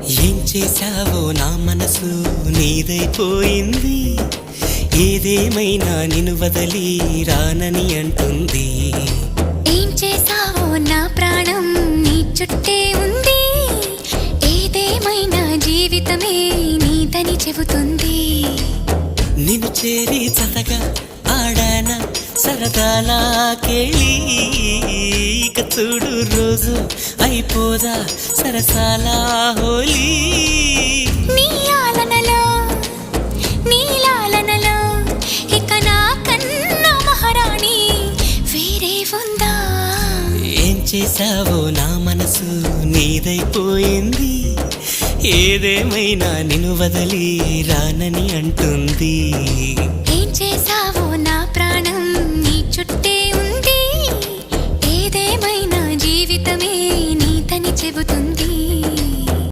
ఏం చేశావో నా మనసు నీదైపోయింది. ఏదేమైనా నిన్ను వదలి రానని అంటుంది. ఏం చేశావో నా ప్రాణం నీ చుట్టే ఉంది. ఏదేమైనా జీవితమే నీదని చెబుతుంది. నిన్ను చేరి చతగా ఆడాన సరదాలా కేళి. ఇక చూడు రోజు అయిపోదా సరసాలా హోలీ. నీ ఆలనలో నీ లాలనలో ఇక నా కన్నా మహారాణి వేరే ఉందా? ఏం చేశావో నా మనసు నీదైపోయింది. ఏదేమైనా నిన్ను వదలి రానని అంటుంది. ఏం చేశావో నా ప్రాణం నీ చుట్టే ఉంది. ఏదేమైనా జీవితమే నీదని చెబుతుంది.